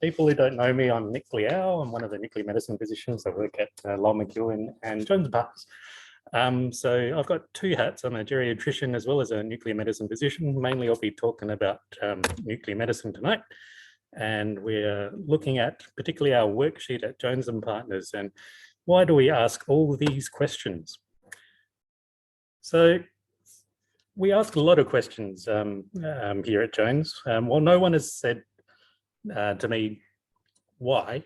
People who don't know me, I'm Nick Liao. I'm one of the nuclear medicine physicians. I work at Lowell McEwen and Jones Partners. So I've got two hats. I'm a geriatrician as well as a nuclear medicine physician. Mainly I'll be talking about nuclear medicine tonight. And we're looking at particularly our worksheet at Jones and Partners and why do we ask all these questions? So we ask a lot of questions here at Jones. Well, no one has said to me why.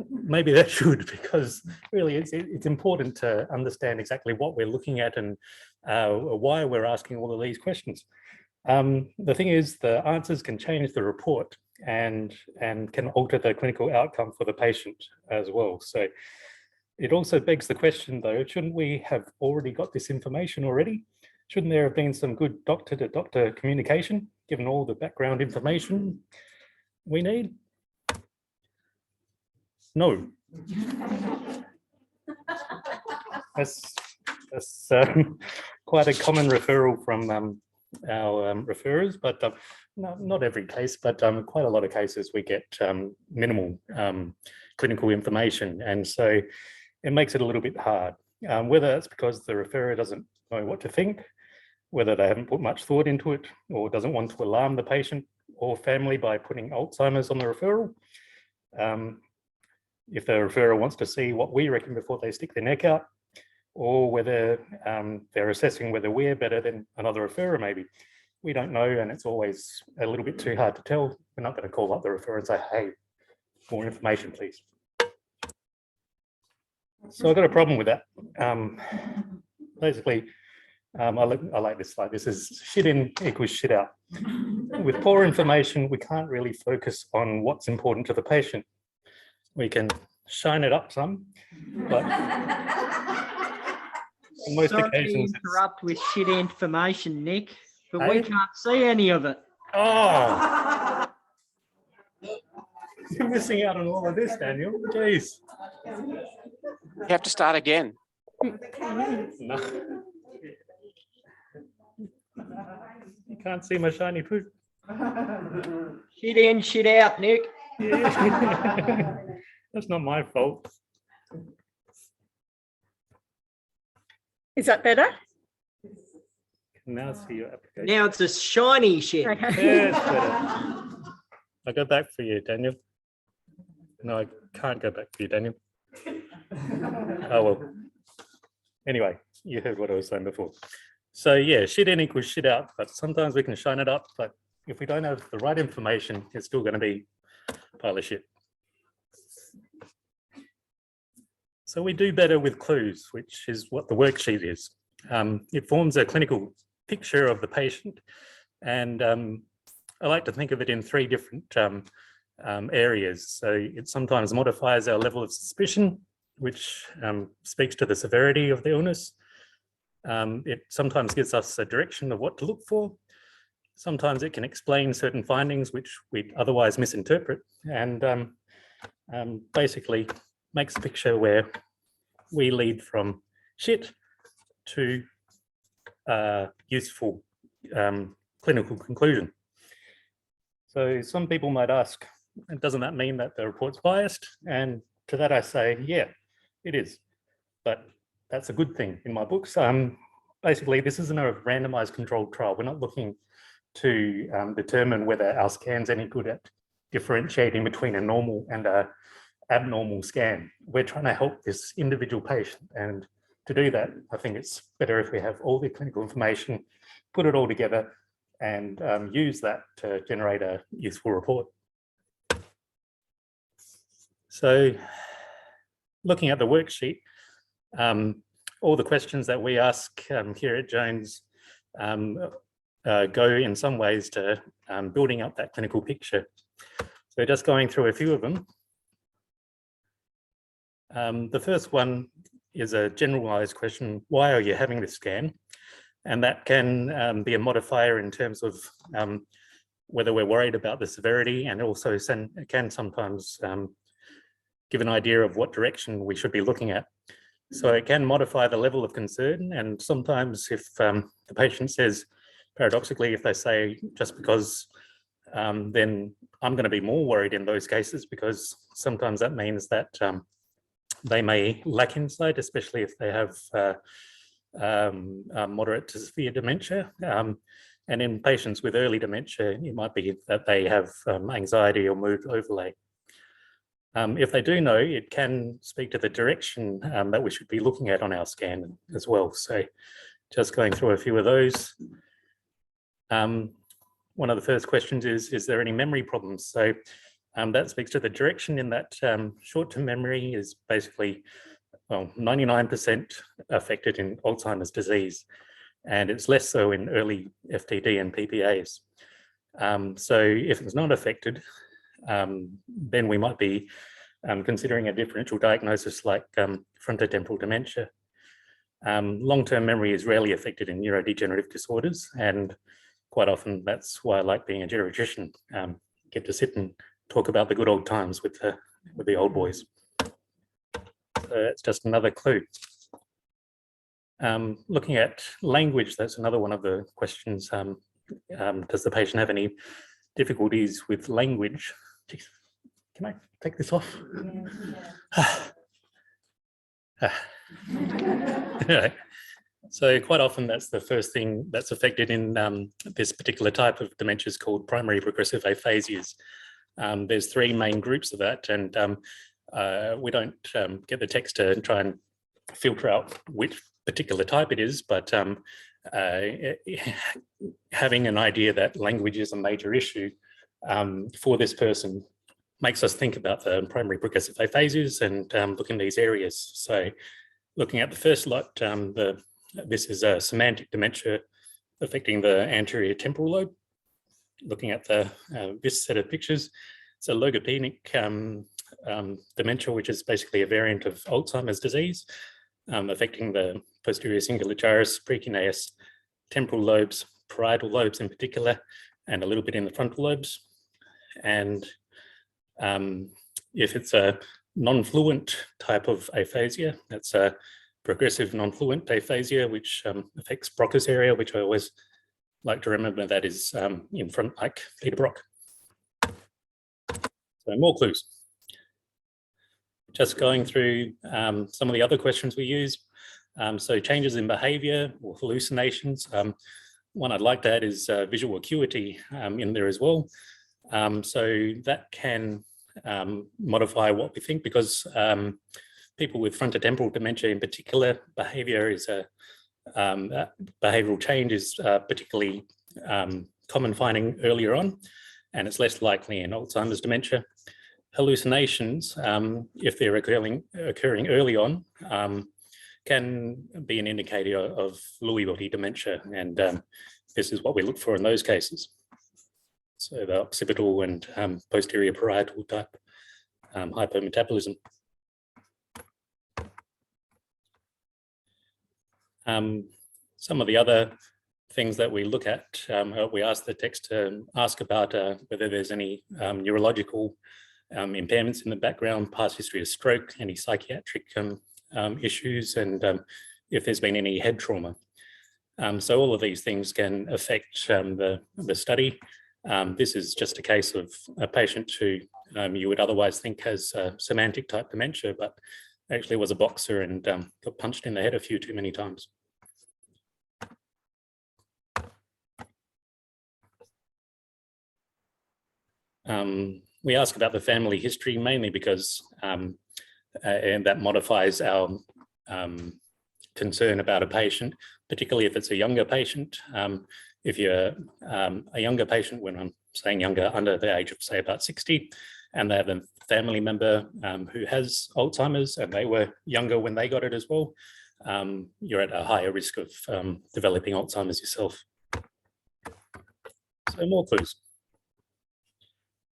Maybe that should, because really it's important to understand exactly what we're looking at and why we're asking all of these questions. The thing is, the answers can change the report and can alter the clinical outcome for the patient as well. So it also begs the question though, shouldn't we have already got this information already? Shouldn't there have been some good doctor-to-doctor communication, given all the background information we need? No. That's quite a common referral from our referrers, but not every case, but quite a lot of cases we get minimal clinical information, and so it makes it a little bit hard. Whether that's because the referrer doesn't know what to think, whether they haven't put much thought into it, or doesn't want to alarm the patient or family by putting Alzheimer's on the referral. If the referrer wants to see what we reckon before they stick their neck out, or whether they're assessing whether we're better than another referrer maybe. We don't know, and it's always a little bit too hard to tell. We're not going to call up the referrer and say, hey, more information, please. So I've got a problem with that. Basically, I like this slide. This is shit in equals shit out. With poor information, we can't really focus on what's important to the patient. We can shine it up some, but on most occasions, to interrupt with shit information, Nick, but we can't see any of it. Oh, you're missing out on all of this, Daniel. Jeez. You have to start again. No. You can't see my shiny poop. Shit in, shit out, Nick. Yeah. That's not my fault. Is that better? Now see your application. Now it's a shiny shit. Okay. Yeah, it's better. I'll go back for you, Daniel. No, I can't go back for you, Daniel. Oh, well. Anyway, you heard what I was saying before. So yeah, shit in equals shit out, but sometimes we can shine it up, but if we don't have the right information, it's still going to be a pile of shit. So we do better with clues, which is what the worksheet is. It forms a clinical picture of the patient, and I like to think of it in three different areas. So it sometimes modifies our level of suspicion, which speaks to the severity of the illness. It sometimes gives us a direction of what to look for. Sometimes it can explain certain findings which we'd otherwise misinterpret, and basically makes a picture where we lead from shit to useful clinical conclusion. So some people might ask, doesn't that mean that the report's biased? And to that I say, yeah, it is. But that's a good thing in my books. Basically, this isn't a randomized controlled trial. We're not looking to determine whether our scan's any good at differentiating between a normal and a abnormal scan. We're trying to help this individual patient, and to do that, I think it's better if we have all the clinical information, put it all together, and use that to generate a useful report. So, looking at the worksheet, all the questions that we ask here at Jones go in some ways to building up that clinical picture. So just going through a few of them. The first one is a generalized question, why are you having this scan? And that can be a modifier in terms of whether we're worried about the severity, and also can sometimes give an idea of what direction we should be looking at. So it can modify the level of concern, and sometimes if the patient says, paradoxically, if they say just because then I'm going to be more worried in those cases because sometimes that means that they may lack insight, especially if they have moderate to severe dementia. And in patients with early dementia, it might be that they have anxiety or mood overlay. If they do know, it can speak to the direction that we should be looking at on our scan as well. So just going through a few of those. One of the first questions is there any memory problems? So that speaks to the direction in that short-term memory is basically, well, 99% affected in Alzheimer's disease, and it's less so in early FTD and PPAs. So if it's not affected, then we might be considering a differential diagnosis like frontotemporal dementia. Long-term memory is rarely affected in neurodegenerative disorders, and quite often that's why I like being a geriatrician, get to sit and talk about the good old times with the old boys. So that's just another clue. Looking at language, that's another one of the questions. Does the patient have any difficulties with language? Jeez, can I take this off? Yeah. So quite often that's the first thing that's affected in this particular type of dementia is called primary progressive aphasias. There's three main groups of that, and we don't get the text to try and filter out which particular type it is, but having an idea that language is a major issue for this person makes us think about the primary progressive aphasias and look in these areas. So looking at the first lot, this is a semantic dementia affecting the anterior temporal lobe. Looking at this set of pictures, it's a logopenic dementia, which is basically a variant of Alzheimer's disease, affecting the posterior cingulate gyrus, precuneus, temporal lobes, parietal lobes in particular, and a little bit in the frontal lobes. And if it's a non-fluent type of aphasia, that's a progressive non-fluent aphasia, which affects Broca's area, which I always like to remember that is in front like Peter Brock. So more clues. Just going through some of the other questions we use. So changes in behavior or hallucinations. One I'd like to add is visual acuity in there as well. So that can modify what we think, because people with frontotemporal dementia in particular, behavior is behavioral change is particularly common finding earlier on, and it's less likely in Alzheimer's dementia. Hallucinations, if they're occurring early on, can be an indicator of Lewy body dementia, and this is what we look for in those cases. So the occipital and posterior parietal type hypometabolism. Some of the other things that we look at, we ask the text to ask about whether there's any neurological impairments in the background, past history of stroke, any psychiatric issues, and if there's been any head trauma. So all of these things can affect the study. This is just a case of a patient who you would otherwise think has semantic type dementia, but actually was a boxer and got punched in the head a few too many times. We ask about the family history mainly because and that modifies our concern about a patient, particularly if it's a younger patient. If you're a younger patient, when I'm saying younger, under the age of say about 60, and they have a family member who has Alzheimer's and they were younger when they got it as well, you're at a higher risk of developing Alzheimer's yourself. So more clues.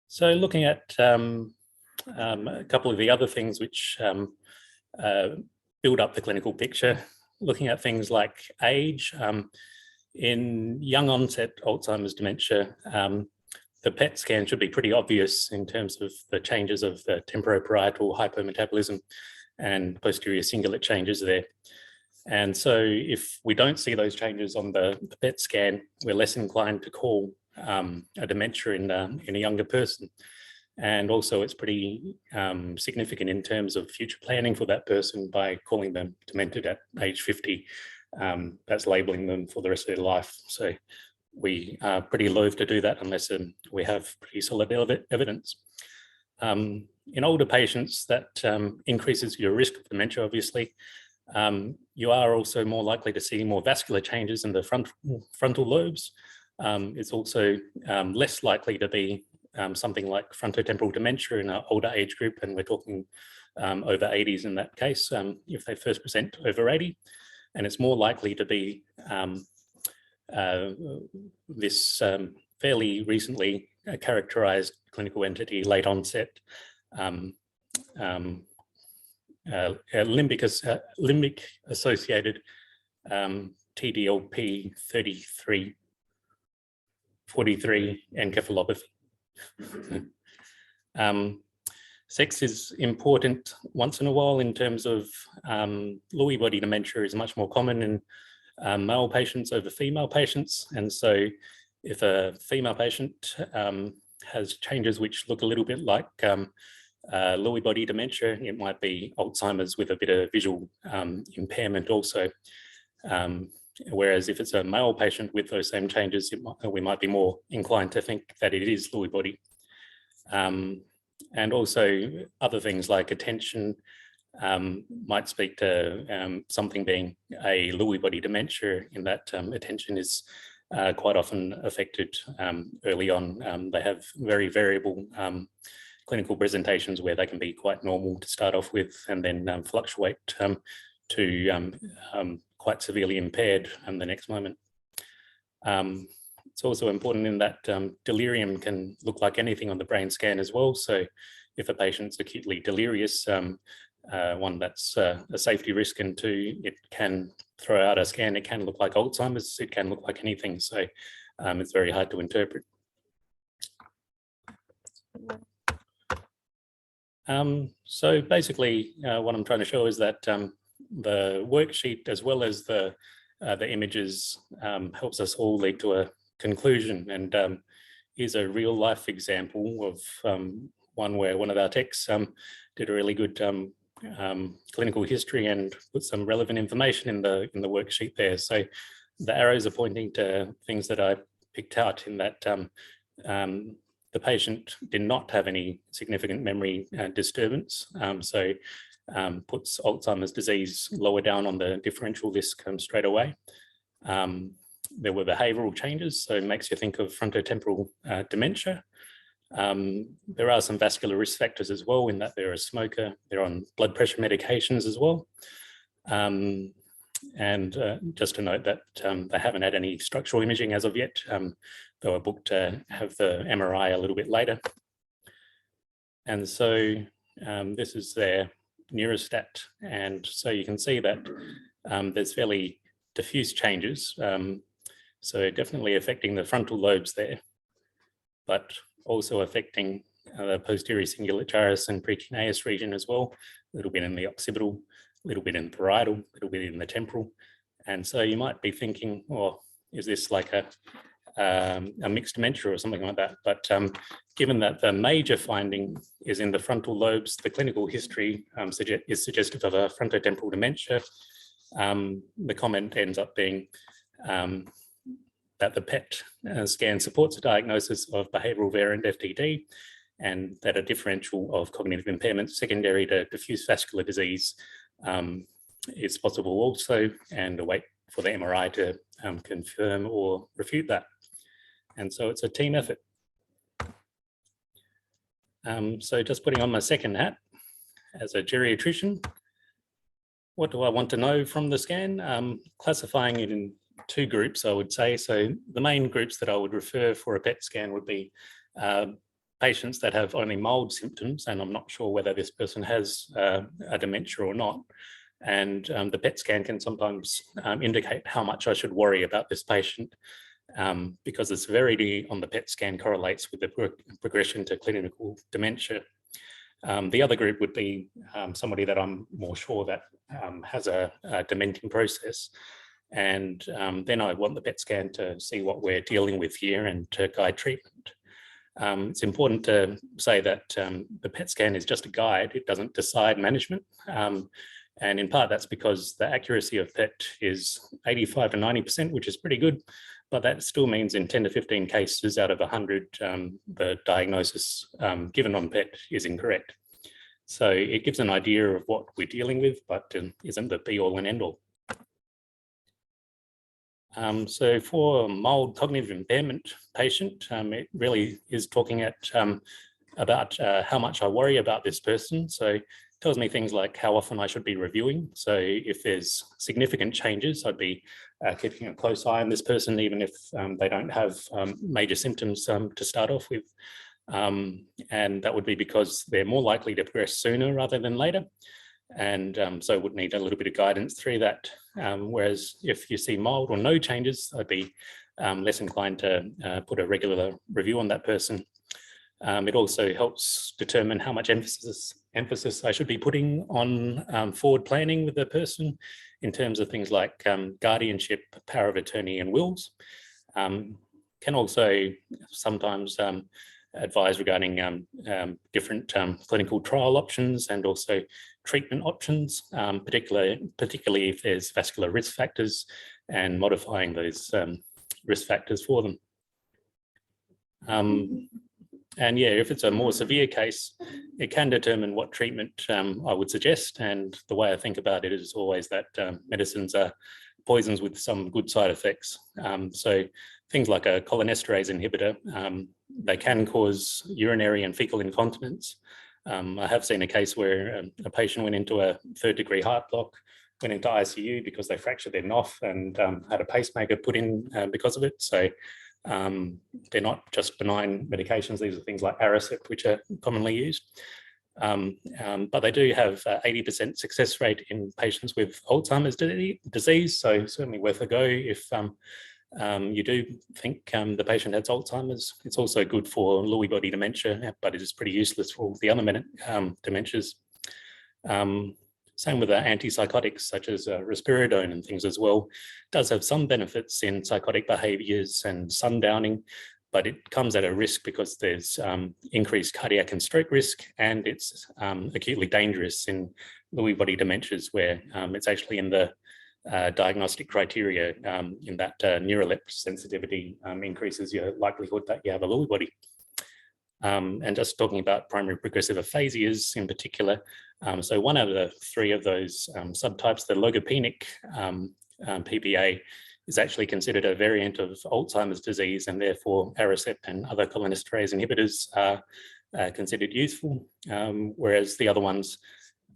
So looking at a couple of the other things which build up the clinical picture, looking at things like age. In young onset Alzheimer's dementia, the PET scan should be pretty obvious in terms of the changes of the temporoparietal hypometabolism and posterior cingulate changes there. And so if we don't see those changes on the PET scan, we're less inclined to call a dementia in a younger person. And also it's pretty significant in terms of future planning for that person by calling them demented at age 50. That's labeling them for the rest of their life. So we are pretty loath to do that unless we have pretty solid evidence. In older patients, that increases your risk of dementia, obviously. You are also more likely to see more vascular changes in the frontal lobes. It's also less likely to be something like frontotemporal dementia in an older age group, and we're talking over 80s in that case, if they first present over 80. And it's more likely to be this fairly recently characterized clinical entity, late onset, limbic associated TDLP 33/43 encephalopathy. Sex is important once in a while in terms of Lewy body dementia is much more common in male patients over female patients. And so if a female patient has changes which look a little bit like Lewy body dementia, it might be Alzheimer's with a bit of visual impairment also. Whereas if it's a male patient with those same changes, we might be more inclined to think that it is Lewy body. And also other things like attention might speak to something being a Lewy body dementia, in that attention is quite often affected early on. They have very variable clinical presentations where they can be quite normal to start off with and then fluctuate to quite severely impaired the next moment. It's also important in that delirium can look like anything on the brain scan as well. So if a patient's acutely delirious, one, that's a safety risk, and two, it can throw out a scan, it can look like Alzheimer's, it can look like anything. So it's very hard to interpret. So basically what I'm trying to show is that the worksheet, as well as the images, helps us all lead to a conclusion. And here's a real life example of one where one of our techs did a really good clinical history and put some relevant information in the worksheet there. So the arrows are pointing to things that I picked out, in that the patient did not have any significant memory disturbance. So puts Alzheimer's disease lower down on the differential list straight away. There were behavioral changes, so it makes you think of frontotemporal dementia. There are some vascular risk factors as well, in that they're a smoker, they're on blood pressure medications as well. And just to note that they haven't had any structural imaging as of yet. They were booked to have the MRI a little bit later. And so this is their Neurostat. And so you can see that there's fairly diffuse changes. So definitely affecting the frontal lobes there, but also affecting the posterior cingulate gyrus and precuneus region as well. A little bit in the occipital, a little bit in the parietal, a little bit in the temporal. And so you might be thinking, oh, is this like a mixed dementia or something like that? But given that the major finding is in the frontal lobes, the clinical history is suggestive of a frontotemporal dementia. The comment ends up being that the PET scan supports a diagnosis of behavioural variant FTD, and that a differential of cognitive impairment secondary to diffuse vascular disease is possible also, and a wait for the MRI to confirm or refute that. And so it's a team effort. So just putting on my second hat as a geriatrician, what do I want to know from the scan? Classifying it in two groups, I would say. So the main groups that I would refer for a PET scan would be patients that have only mild symptoms, and I'm not sure whether this person has a dementia or not. And the PET scan can sometimes indicate how much I should worry about this patient, because the severity on the PET scan correlates with the progression to clinical dementia. The other group would be somebody that I'm more sure that has a dementing process. And then I want the PET scan to see what we're dealing with here and to guide treatment. It's important to say that the PET scan is just a guide. It doesn't decide management. And in part, that's because the accuracy of PET is 85 to 90%, which is pretty good. But that still means in 10 to 15 cases out of 100, the diagnosis given on PET is incorrect. So it gives an idea of what we're dealing with, but isn't the be all and end all. So for a mild cognitive impairment patient, it really is talking about how much I worry about this person. So it tells me things like how often I should be reviewing. So if there's significant changes, I'd be keeping a close eye on this person, even if they don't have major symptoms to start off with. And that would be because they're more likely to progress sooner rather than later. And so would need a little bit of guidance through that. Whereas if you see mild or no changes, I'd be less inclined to put a regular review on that person. It also helps determine how much emphasis I should be putting on forward planning with the person in terms of things like guardianship, power of attorney and wills. Can also sometimes advise regarding different clinical trial options and also treatment options, particularly if there's vascular risk factors and modifying those risk factors for them. And yeah, if it's a more severe case, it can determine what treatment I would suggest. And the way I think about it is always that medicines are poisons with some good side effects. So things like a cholinesterase inhibitor, they can cause urinary and fecal incontinence. I have seen a case where a patient went into a 3rd-degree heart block, went into ICU because they fractured their NOF and had a pacemaker put in because of it. So they're not just benign medications. These are things like Aricept, which are commonly used. But they do have 80% success rate in patients with Alzheimer's disease. So certainly worth a go if you do think the patient has Alzheimer's. It's also good for Lewy body dementia, but it is pretty useless for all the other dementias. Same with the antipsychotics such as risperidone and things as well. It does have some benefits in psychotic behaviours and sundowning, but it comes at a risk because there's increased cardiac and stroke risk, and it's acutely dangerous in Lewy body dementias where it's actually in the diagnostic criteria in that neuroleptin sensitivity increases your likelihood that you have a Lewy body. And just talking about primary progressive aphasias in particular, so one out of the 3 of those subtypes, the logopenic PPA, is actually considered a variant of Alzheimer's disease, and therefore Aricept and other cholinesterase inhibitors are considered useful, whereas the other ones,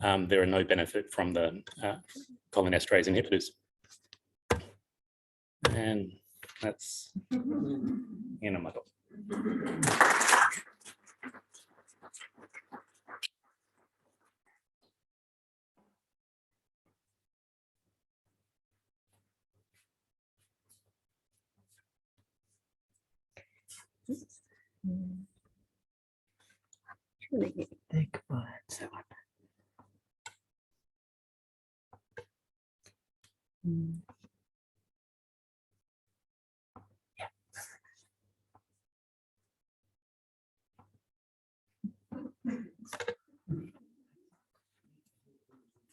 there are no benefit from the cholinesterase inhibitors. And that's in a model. Think about it.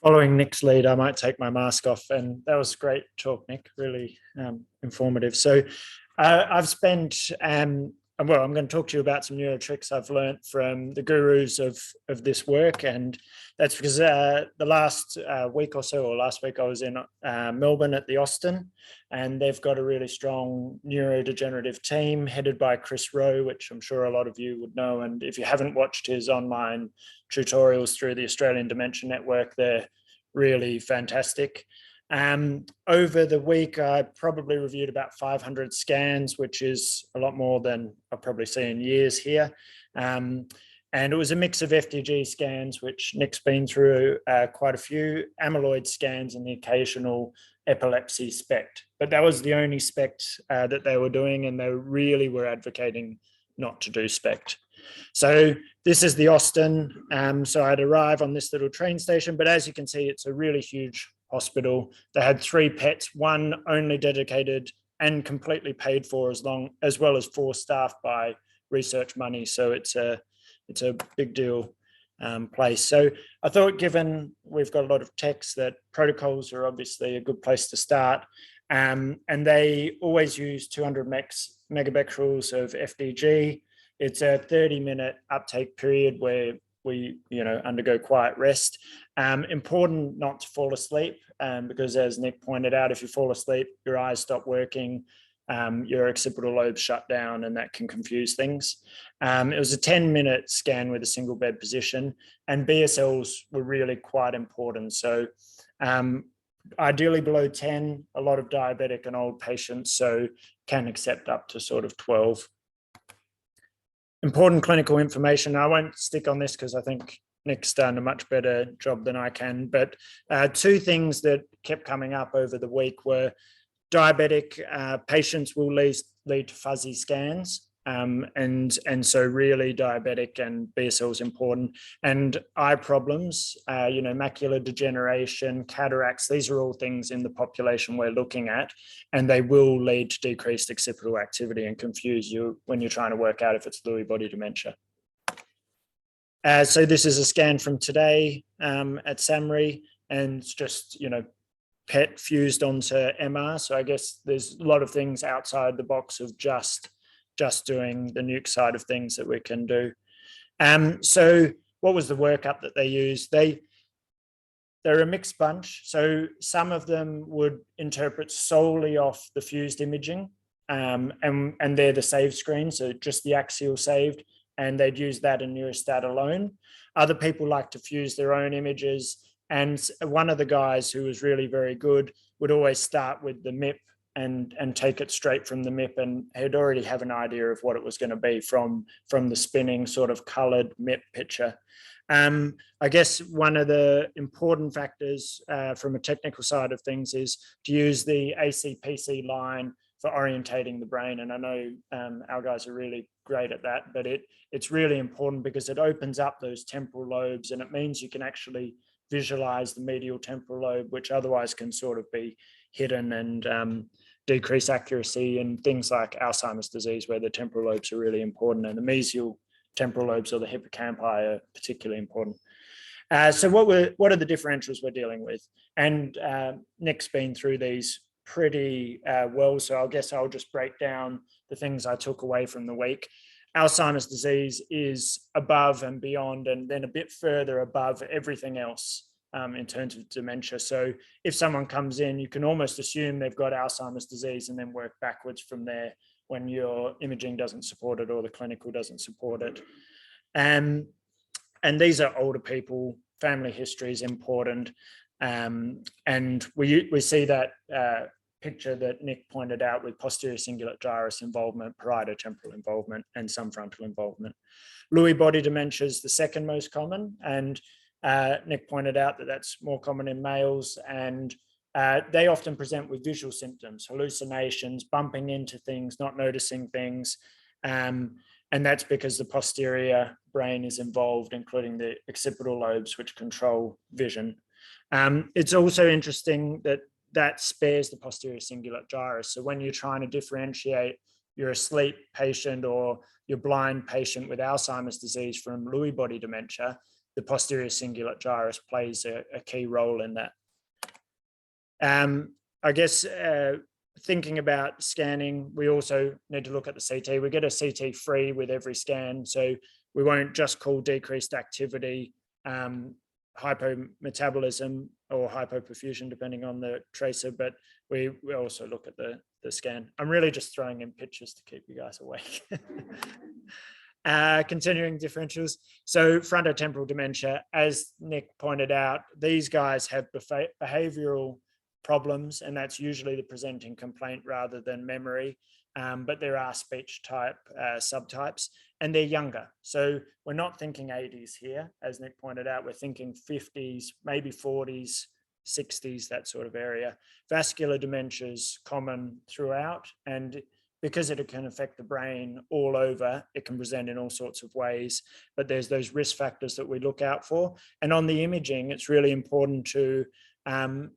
Following Nick's lead, I might take my mask off, and that was great talk, Nick, really informative. So I've spent, well, I'm going to talk to you about some neuro tricks I've learned from the gurus of this work, and that's because the last week or so, or last week, I was in Melbourne at the Austin, and they've got a really strong neurodegenerative team headed by Chris Rowe, which I'm sure a lot of you would know. And if you haven't watched his online tutorials through the Australian Dementia Network, they're really fantastic. Over the week, I probably reviewed about 500 scans, which is a lot more than I've probably seen in years here. And it was a mix of FDG scans, which Nick's been through quite a few, amyloid scans, and the occasional epilepsy SPECT. But that was the only SPECT that they were doing, and they really were advocating not to do SPECT. So this is the Austin. So I'd arrive on this little train station, but as you can see, it's a really huge hospital. They had 3 PETs, one only dedicated and completely paid for as well as 4 staff by research money. So it's a big deal place. So I thought, given we've got a lot of text, that protocols are obviously a good place to start. And they always use 200 megabecquerels of FDG. It's a 30-minute uptake period where we undergo quiet rest. Important not to fall asleep, because as Nick pointed out, if you fall asleep, your eyes stop working, your occipital lobe shut down, and that can confuse things. It was a 10-minute scan with a single bed position, and BSLs were really quite important. So ideally below 10, a lot of diabetic and old patients, so can accept up to sort of 12. Important clinical information. I won't stick on this because I think Nick's done a much better job than I can, but 2 things that kept coming up over the week were diabetic patients will lead to fuzzy scans. And so really diabetic and BSL is important, and eye problems, macular degeneration, cataracts, these are all things in the population we're looking at, and they will lead to decreased occipital activity and confuse you when you're trying to work out if it's Lewy body dementia. So this is a scan from today at SAMRI, and it's just, PET fused onto MR. So I guess there's a lot of things outside the box of just doing the nuke side of things that we can do. So what was the workup that they used? They're a mixed bunch. So some of them would interpret solely off the fused imaging, and they're the save screen, so just the axial saved, and they'd use that in Neurostat alone. Other people like to fuse their own images, and one of the guys who was really very good would always start with the MIP and take it straight from the MIP, and he'd already have an idea of what it was going to be from the spinning sort of coloured MIP picture. I guess one of the important factors from a technical side of things is to use the ACPC line for orientating the brain. And I know our guys are really great at that, but it's really important because it opens up those temporal lobes, and it means you can actually visualize the medial temporal lobe, which otherwise can sort of be hidden and decrease accuracy in things like Alzheimer's disease, where the temporal lobes are really important, and the mesial temporal lobes or the hippocampi are particularly important. So what are the differentials we're dealing with? And Nick's been through these pretty well, so I guess I'll just break down the things I took away from the week. Alzheimer's disease is above and beyond, and then a bit further above everything else in terms of dementia. So if someone comes in, you can almost assume they've got Alzheimer's disease and then work backwards from there when your imaging doesn't support it or the clinical doesn't support it. And these are older people, family history is important. And we see that picture that Nick pointed out with posterior cingulate gyrus involvement, parietal temporal involvement, and some frontal involvement. Lewy body dementia is the second most common, and Nick pointed out that that's more common in males, and they often present with visual symptoms, hallucinations, bumping into things, not noticing things, and that's because the posterior brain is involved, including the occipital lobes, which control vision. It's also interesting that spares the posterior cingulate gyrus. So when you're trying to differentiate your asleep patient or your blind patient with Alzheimer's disease from Lewy body dementia, the posterior cingulate gyrus plays a key role in that. I guess thinking about scanning, we also need to look at the CT. We get a CT free with every scan, so we won't just call decreased activity hypometabolism or hypoperfusion, depending on the tracer, but we also look at the scan. I'm really just throwing in pictures to keep you guys awake. Continuing differentials. So frontotemporal dementia, as Nick pointed out, these guys have behavioral problems, and that's usually the presenting complaint rather than memory. But there are speech type subtypes, and they're younger. So we're not thinking 80s here, as Nick pointed out, we're thinking 50s, maybe 40s, 60s, that sort of area. Vascular dementia is common throughout, and because it can affect the brain all over, it can present in all sorts of ways, but there's those risk factors that we look out for. And on the imaging, it's really important to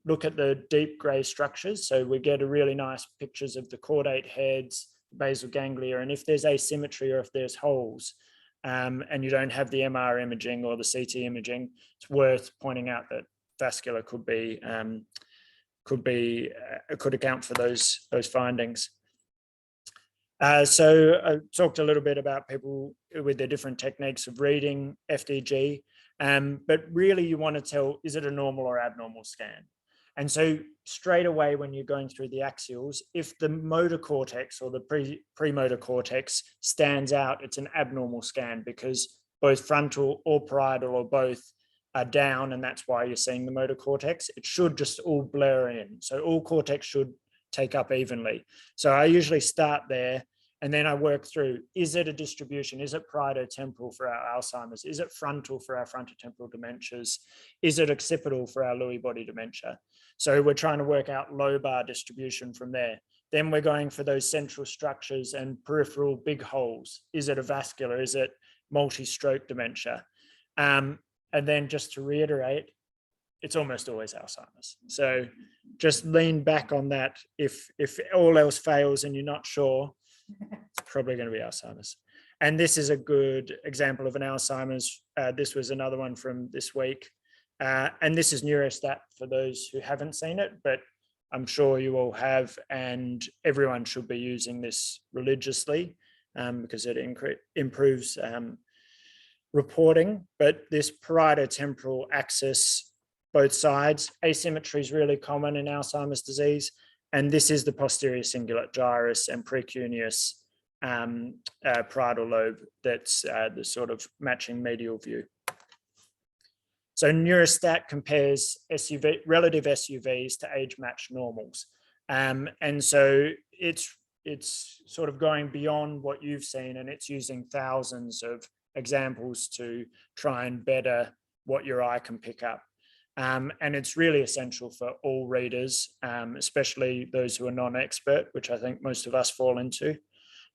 look at the deep grey structures. So we get a really nice pictures of the caudate heads, basal ganglia, and if there's asymmetry or if there's holes, and you don't have the MR imaging or the CT imaging, it's worth pointing out that vascular could account for those findings. So I talked a little bit about people with their different techniques of reading FDG, but really you want to tell, is it a normal or abnormal scan? And so straight away when you're going through the axials, if the motor cortex or the premotor cortex stands out, it's an abnormal scan because both frontal or parietal or both are down, and that's why you're seeing the motor cortex. It should just all blur in. So all cortex should take up evenly. So I usually start there and then I work through, is it a distribution? Is it parieto-temporal for our Alzheimer's? Is it frontal for our frontotemporal dementias? Is it occipital for our Lewy body dementia? So we're trying to work out lobar distribution from there. Then we're going for those central structures and peripheral big holes. Is it a vascular? Is it multi-stroke dementia? And then just to reiterate, it's almost always Alzheimer's. So just lean back on that. If all else fails and you're not sure, it's probably going to be Alzheimer's. And this is a good example of an Alzheimer's. This was another one from this week. And this is Neurostat for those who haven't seen it, but I'm sure you all have, and everyone should be using this religiously because it improves reporting. But this parieto-temporal axis, both sides, asymmetry is really common in Alzheimer's disease. And this is the posterior cingulate gyrus and precuneus parietal lobe that's the sort of matching medial view. So Neurostat compares relative SUVs to age-matched normals. And so it's sort of going beyond what you've seen, and it's using thousands of examples to try and better what your eye can pick up. And it's really essential for all readers, especially those who are non-expert, which I think most of us fall into.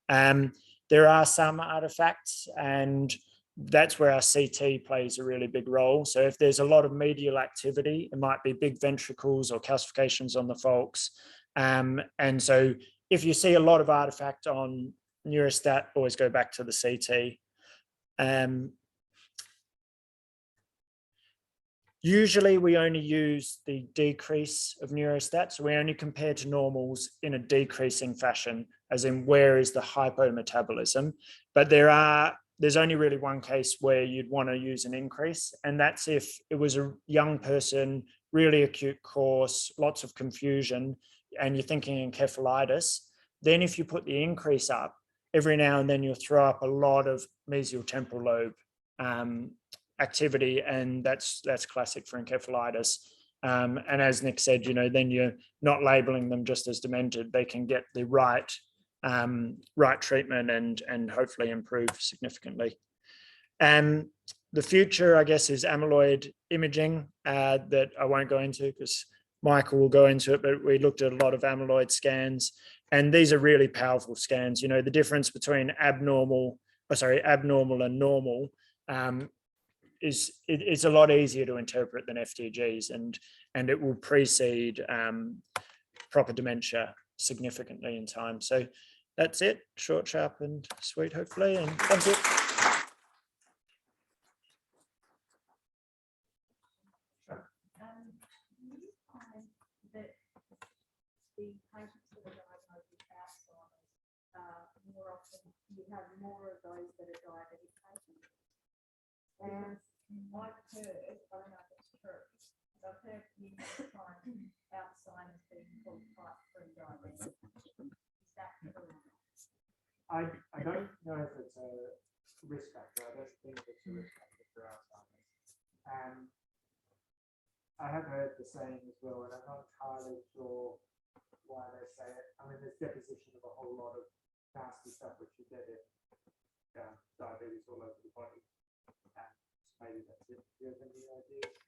There are some artifacts, and that's where our CT plays a really big role. So if there's a lot of medial activity, it might be big ventricles or calcifications on the falx. And so if you see a lot of artifact on Neurostat, always go back to the CT. Usually we only use the decrease of Neurostat. So we only compare to normals in a decreasing fashion, as in where is the hypometabolism. But there's only really one case where you'd want to use an increase. And that's if it was a young person, really acute course, lots of confusion, and you're thinking encephalitis. Then if you put the increase up, every now and then you'll throw up a lot of mesial temporal lobe activity, and that's classic for encephalitis. And as Nick said, then you're not labeling them just as demented. They can get the right treatment and hopefully improve significantly. The future, I guess, is amyloid imaging that I won't go into because Michael will go into it, but we looked at a lot of amyloid scans, and these are really powerful scans. The difference between abnormal and normal it's a lot easier to interpret than FDGs, and it will precede proper dementia significantly in time. So that's it, short, sharp, and sweet, hopefully, and thank you. You find that the patients that are diagnosed with Alzheimer's, more often you have more of those that are diabetic patients. And I've heard, I don't know if it's true, but I've heard you find Alzheimer's being called type 3 diabetes. Is that true? I don't know if it's a risk factor. I don't think it's a risk factor for Alzheimer's. I have heard the saying as well, and I'm not entirely sure why they say it. I mean, there's deposition of a whole lot of nasty stuff which you get in diabetes all over the body. Maybe that's it. Do you have any ideas?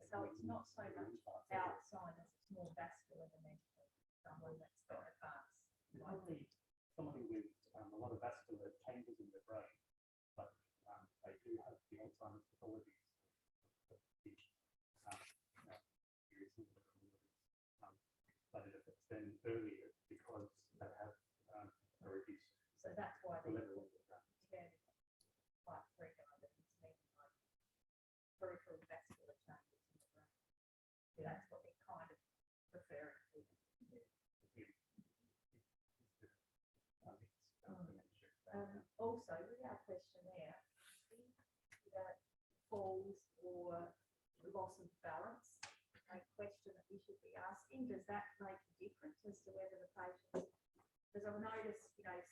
So it's not so much Alzheimer's, it's more vascular dementia. someone that's got advanced? Only somebody with a lot of vascular changes in the brain, but they do have the Alzheimer's pathologies, which but it affects them earlier because they have a reduced So that's why level they're of the brain. quite regular, that it's meaning like peripheral vascular changes in the brain. So that's what they're kind of referring to. Also, with our questionnaire, falls or loss of balance, a question that we should be asking, does that make a difference as to whether the patient, because I've noticed,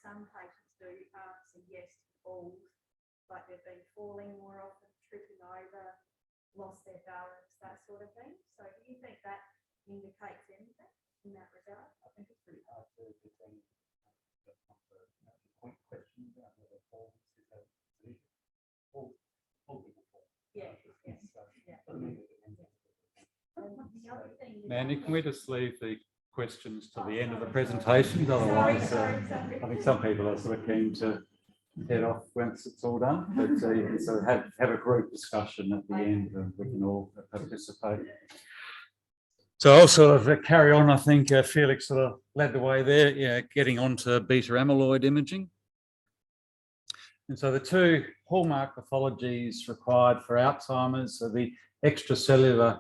some patients do answer yes to falls, but they've been falling more often, tripping over, lost their balance, that sort of thing. So do you think that indicates anything in that regard? I think it's pretty hard to determine the point question about whether falls is a solution. All people fall. Yeah, yes, yeah. And the other thing with Mandy, that can we just leave the questions to the end of the sorry. presentation? Otherwise, sorry. I think some people are sort of keen to head off once it's all done. But you can sort of have a group discussion at the end and we can all participate. So I'll sort of carry on. I think Felix sort of led the way there, getting on to beta amyloid imaging. And so the two hallmark pathologies required for Alzheimer's are the extracellular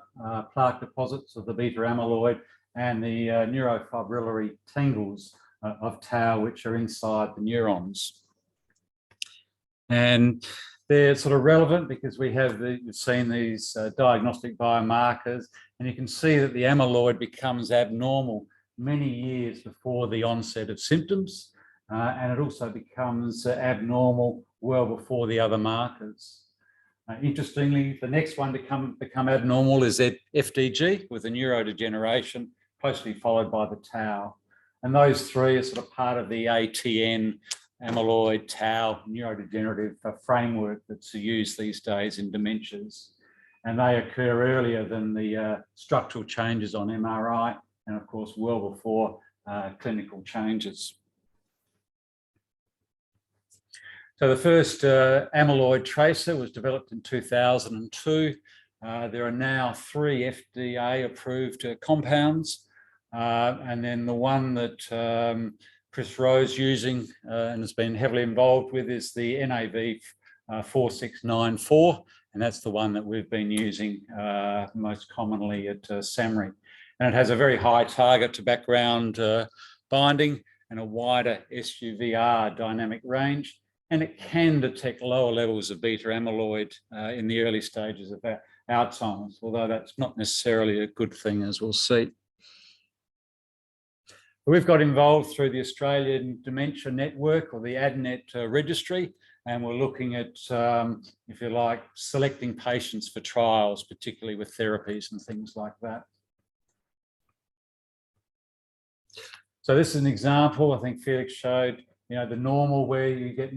plaque deposits of the beta amyloid and the neurofibrillary tangles of tau, which are inside the neurons. And they're sort of relevant because we have you've seen these diagnostic biomarkers, and you can see that the amyloid becomes abnormal many years before the onset of symptoms. And it also becomes abnormal well before the other markers. Interestingly, the next one to become abnormal is FDG with the neurodegeneration, closely followed by the tau. And those three are sort of part of the ATN, amyloid, tau, neurodegenerative framework that's used these days in dementias. And they occur earlier than the structural changes on MRI, and of course, well before clinical changes. So the first amyloid tracer was developed in 2002. There are now 3 FDA approved compounds. And then the one that Chris Rowe's using and has been heavily involved with is the NAV 4694. And that's the one that we've been using most commonly at SAMRI. And it has a very high target to background binding and a wider SUVR dynamic range. And it can detect lower levels of beta amyloid in the early stages of Alzheimer's, although that's not necessarily a good thing, as we'll see. We've got involved through the Australian Dementia Network, or the ADNET registry, and we're looking at, if you like, selecting patients for trials, particularly with therapies and things like that. So this is an example I think Felix showed, the normal, where you get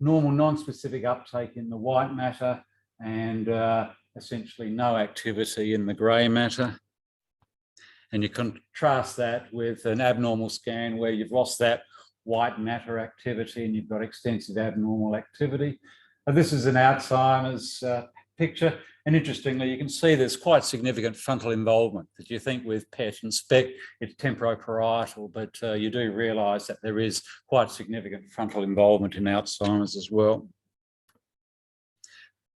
normal non-specific uptake in the white matter and essentially no activity in the grey matter. And you contrast that with an abnormal scan where you've lost that white matter activity and you've got extensive abnormal activity. This is an Alzheimer's picture. And interestingly, you can see there's quite significant frontal involvement that you think with PET and SPECT, it's temporoparietal, but you do realise that there is quite significant frontal involvement in Alzheimer's as well.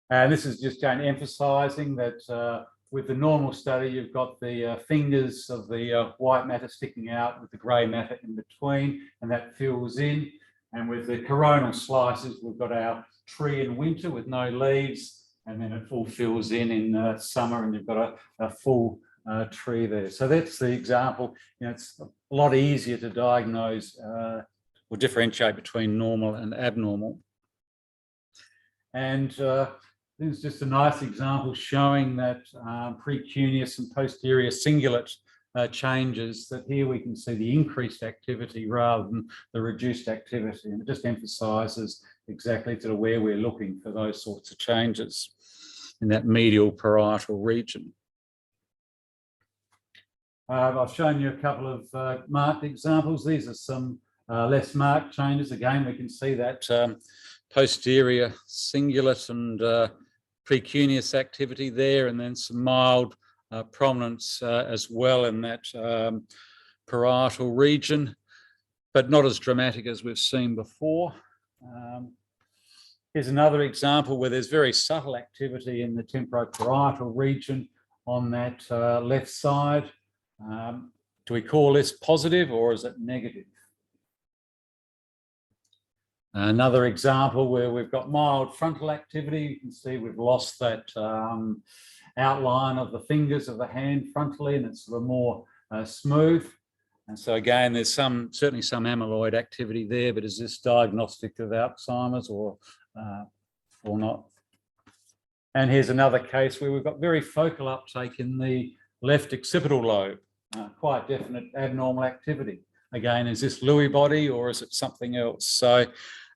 And this is just emphasising that with the normal study, you've got the fingers of the white matter sticking out with the grey matter in between, and that fills in. And with the coronal slices, we've got our tree in winter with no leaves, and then it all fills in summer, and you've got a full tree there. So that's the example. It's a lot easier to diagnose or differentiate between normal and abnormal. And this is just a nice example showing that precuneus and posterior cingulate changes, that here we can see the increased activity rather than the reduced activity. And it just emphasises exactly sort of where we're looking for those sorts of changes in that medial parietal region. I've shown you a couple of marked examples. These are some less marked changes. Again, we can see that posterior cingulate and precuneus activity there, and then some mild prominence as well in that parietal region, but not as dramatic as we've seen before. Here's another example where there's very subtle activity in the temporoparietal region on that left side. Do we call this positive or is it negative? Another example where we've got mild frontal activity. You can see we've lost that outline of the fingers of the hand frontally, and it's sort of more smooth. And so again, there's certainly some amyloid activity there, but is this diagnostic of Alzheimer's or not? And here's another case where we've got very focal uptake in the left occipital lobe, quite definite abnormal activity. Again, is this Lewy body or is it something else? So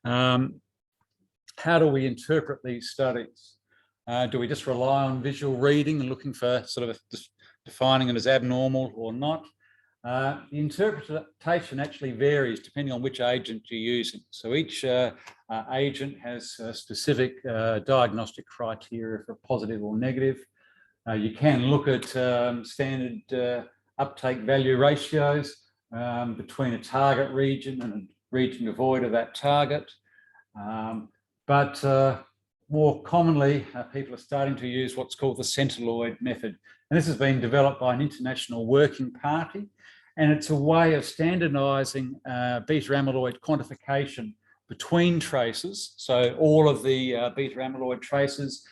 how do we interpret these studies? Do we just rely on visual reading and looking for sort of defining it as abnormal or not? The interpretation actually varies depending on which agent you're using. So each agent has specific diagnostic criteria for positive or negative. You can look at standard uptake value ratios between a target region and a region devoid of that target. But more commonly, people are starting to use what's called the Centiloid method. And this has been developed by an international working party. And it's a way of standardizing beta amyloid quantification between traces. So all of the beta amyloid traces,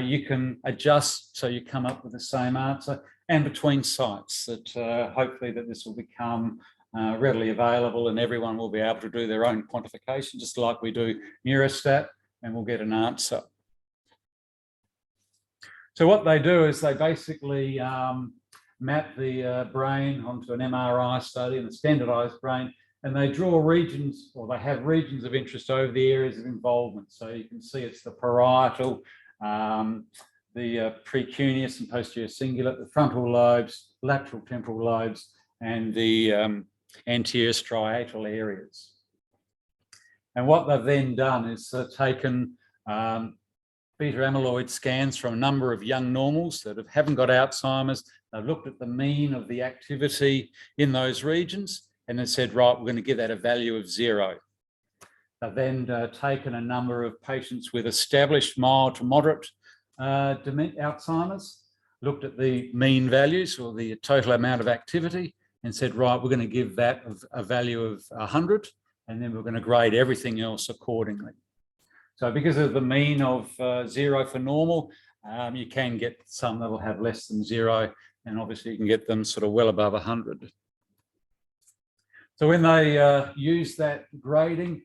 you can adjust so you come up with the same answer, and between sites, that hopefully that this will become readily available and everyone will be able to do their own quantification, just like we do Neurostat, and we'll get an answer. So what they do is they basically map the brain onto an MRI study and a standardized brain, and they draw regions, or they have regions of interest over the areas of involvement. So you can see it's the parietal, the precuneus and posterior cingulate, the frontal lobes, lateral temporal lobes, and the anterior striatal areas. And what they've then done is taken beta amyloid scans from a number of young normals that haven't got Alzheimer's. They've looked at the mean of the activity in those regions and then said, right, we're going to give that a value of 0. They've then taken a number of patients with established mild to moderate Alzheimer's, looked at the mean values or the total amount of activity and said, right, we're going to give that a value of 100, and then we're going to grade everything else accordingly. So because of the mean of 0 for normal, you can get some that will have less than 0, and obviously you can get them sort of well above 100. So when they use that grading,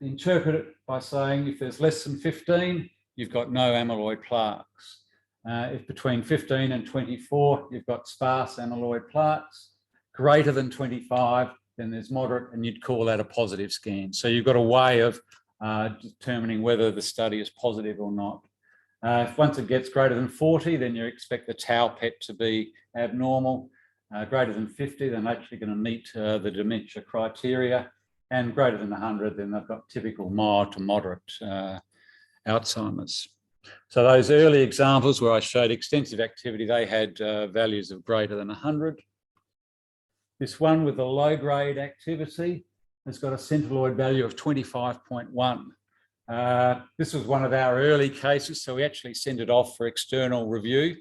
interpret it by saying if there's less than 15, you've got no amyloid plaques. If between 15 and 24, you've got sparse amyloid plaques. Greater than 25, then there's moderate, and you'd call that a positive scan. So you've got a way of determining whether the study is positive or not. If once it gets greater than 40, then you expect the tau PET to be abnormal. Greater than 50, then actually going to meet the dementia criteria. And greater than 100, then they've got typical mild to moderate Alzheimer's. So those early examples where I showed extensive activity, they had values of greater than 100. This one with the low-grade activity has got a Centiloid value of 25.1. This was one of our early cases, so we actually sent it off for external review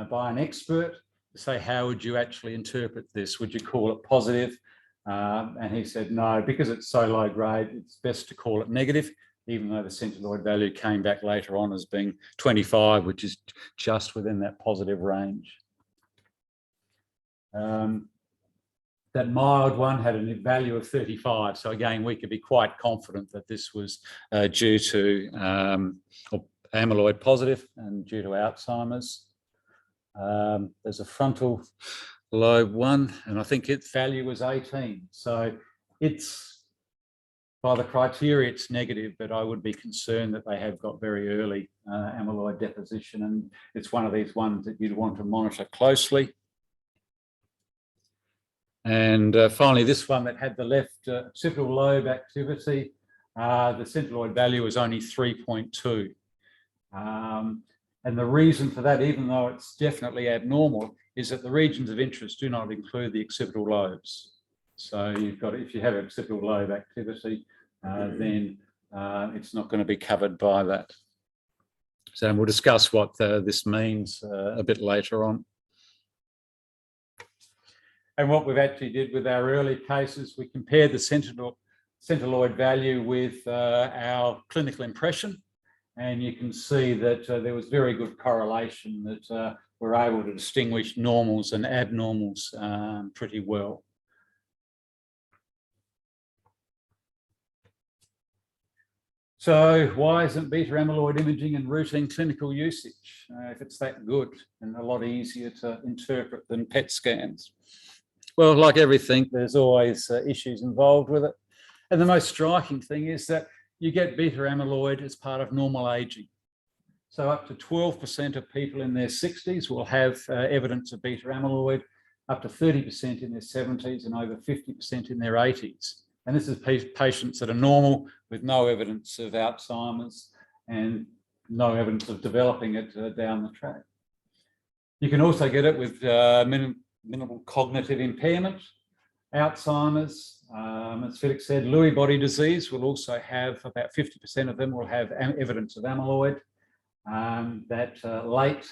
by an expert to say, how would you actually interpret this? Would you call it positive? And he said, no, because it's so low grade, it's best to call it negative, even though the Centiloid value came back later on as being 25, which is just within that positive range. That mild one had a value of 35. So again, we could be quite confident that this was due to amyloid positive and due to Alzheimer's. There's a frontal lobe one, and I think its value was 18. So it's, by the criteria, it's negative, but I would be concerned that they have got very early amyloid deposition, and it's one of these ones that you'd want to monitor closely. And finally, this one that had the left occipital lobe activity, the centiloid value was only 3.2. And the reason for that, even though it's definitely abnormal, is that the regions of interest do not include the occipital lobes. So you've got, if you have occipital lobe activity, then it's not going to be covered by that. So we'll discuss what this means a bit later on. And what we've actually did with our early cases, we compared the centiloid value with our clinical impression. And you can see that there was very good correlation that we're able to distinguish normals and abnormals pretty well. So why isn't beta amyloid imaging in routine clinical usage if it's that good and a lot easier to interpret than PET scans? Well, like everything, there's always issues involved with it. And the most striking thing is that you get beta amyloid as part of normal aging. So up to 12% of people in their 60s will have evidence of beta amyloid, up to 30% in their 70s and over 50% in their 80s. And this is patients that are normal with no evidence of Alzheimer's and no evidence of developing it down the track. You can also get it with minimal cognitive impairment, Alzheimer's, as Felix said, Lewy body disease will also have about 50% of them will have evidence of amyloid. That late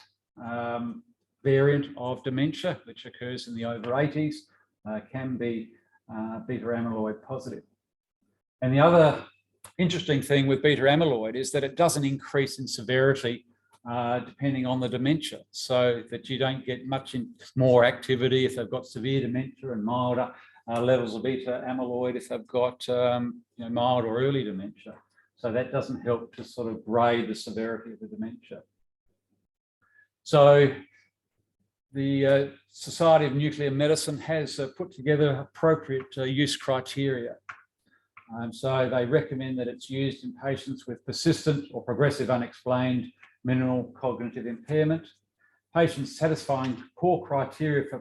variant of dementia, which occurs in the over 80s, can be beta amyloid positive. And the other interesting thing with beta amyloid is that it doesn't increase in severity depending on the dementia, so that you don't get much more activity if they've got severe dementia and milder levels of beta amyloid if they've got mild or early dementia. So that doesn't help to sort of grade the severity of the dementia. So the Society of Nuclear Medicine has put together appropriate use criteria. So they recommend that it's used in patients with persistent or progressive unexplained minimal cognitive impairment, patients satisfying core criteria for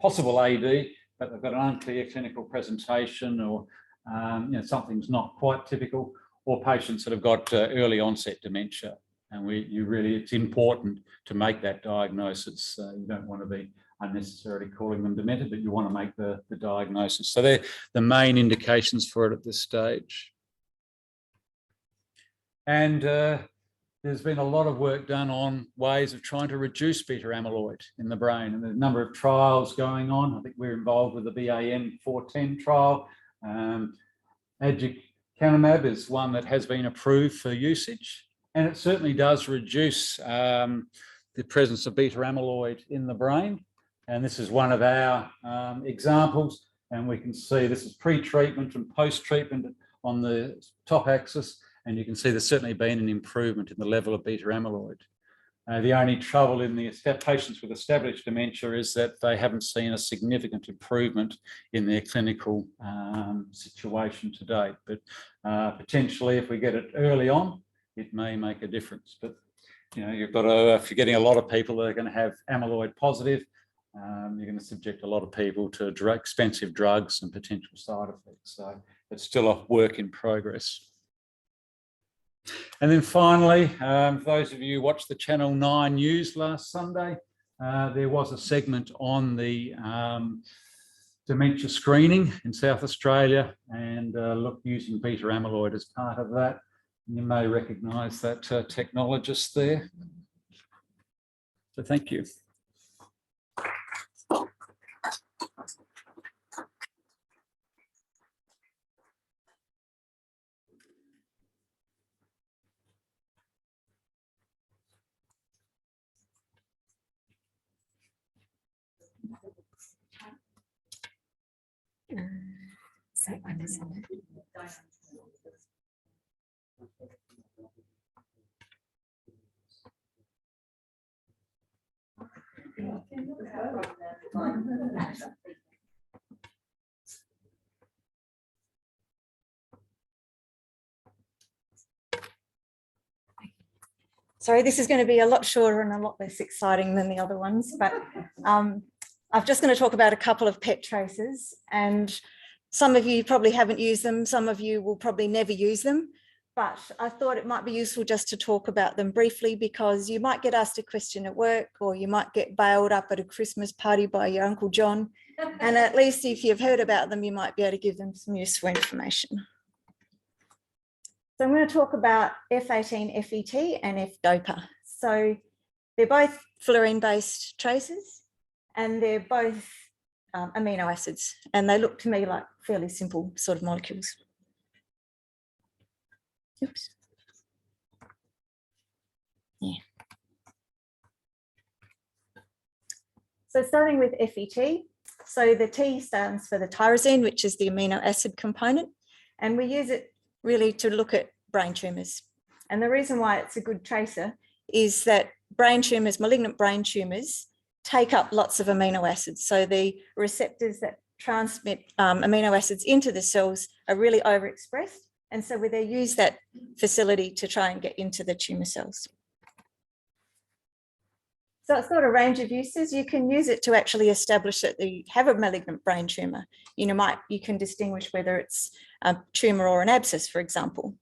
possible AD, but they've got an unclear clinical presentation or something's not quite typical, or patients that have got early onset dementia. And it's important to make that diagnosis. You don't want to be unnecessarily calling them demented, but you want to make the diagnosis. So they're the main indications for it at this stage. And there's been a lot of work done on ways of trying to reduce beta amyloid in the brain. And there's a number of trials going on. I think we're involved with the BAM 410 trial. Aducanumab is one that has been approved for usage. And it certainly does reduce the presence of beta amyloid in the brain. And this is one of our examples. And we can see this is pre-treatment and post-treatment on the top axis. And you can see there's certainly been an improvement in the level of beta amyloid. The only trouble in the patients with established dementia is that they haven't seen a significant improvement in their clinical situation to date. But potentially, if we get it early on, it may make a difference. But you've got to, if you're getting a lot of people that are going to have amyloid positive, you're going to subject a lot of people to expensive drugs and potential side effects. So it's still a work in progress. And then finally, for those of you who watched the Channel 9 news last Sunday, there was a segment on the dementia screening in South Australia and using beta amyloid as part of that. You may recognise that technologist there. So thank you. Sorry, this is going to be a lot shorter and a lot less exciting than the other ones, but I'm just going to talk about a couple of PET tracers, and some of you probably haven't used them. Some of you will probably never use them, but I thought it might be useful just to talk about them briefly, because you might get asked a question at work, or you might get bailed up at a Christmas party by your Uncle John. And at least if you've heard about them, you might be able to give them some useful information. So I'm going to talk about F18 FET and F-DOPA. So they're both fluorine-based tracers, and they're both amino acids, and they look to me like fairly simple sort of molecules. Oops. Yeah. So starting with FET, so the T stands for the tyrosine, which is the amino acid component, and we use it really to look at brain tumours. And the reason why it's a good tracer is that brain tumours, malignant brain tumours, take up lots of amino acids. So the receptors that transmit amino acids into the cells are really overexpressed. And so they use that facility to try and get into the tumour cells. So it's got a range of uses. You can use it to actually establish that you have a malignant brain tumour. You can distinguish whether it's a tumour or an abscess, for example.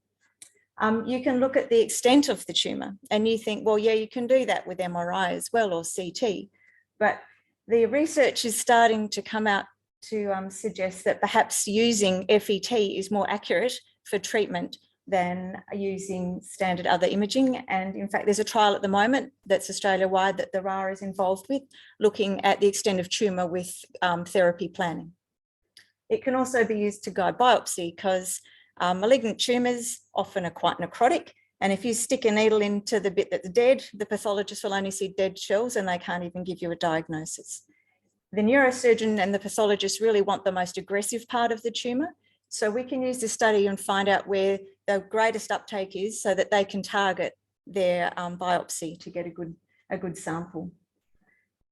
You can look at the extent of the tumour, and you think, well, yeah, you can do that with MRI as well, or CT. But the research is starting to come out to suggest that perhaps using FET is more accurate for treatment than using standard other imaging. And in fact, there's a trial at the moment that's Australia-wide that the RAR is involved with, looking at the extent of tumour with therapy planning. It can also be used to guide biopsy, because malignant tumours often are quite necrotic. And if you stick a needle into the bit that's dead, the pathologist will only see dead cells, and they can't even give you a diagnosis. The neurosurgeon and the pathologist really want the most aggressive part of the tumour. So we can use this study and find out where the greatest uptake is, so that they can target their biopsy to get a good sample.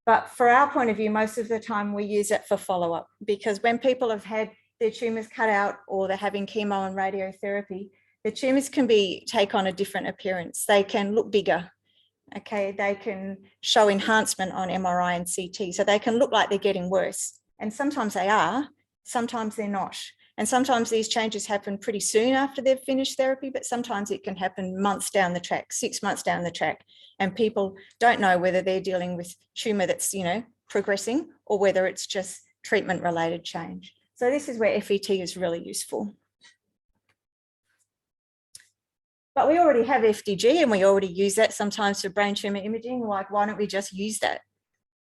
But for our point of view, most of the time we use it for follow-up, because when people have had their tumours cut out, or they're having chemo and radiotherapy, the tumours can take on a different appearance. They can look bigger. Okay, they can show enhancement on MRI and CT. So they can look like they're getting worse. And sometimes they are, sometimes they're not. And sometimes these changes happen pretty soon after they've finished therapy, but sometimes it can happen months down the track, 6 months down the track. And people don't know whether they're dealing with tumour that's, progressing, or whether it's just treatment-related change. So this is where FET is really useful. But we already have FDG, and we already use that sometimes for brain tumour imaging. Like, why don't we just use that?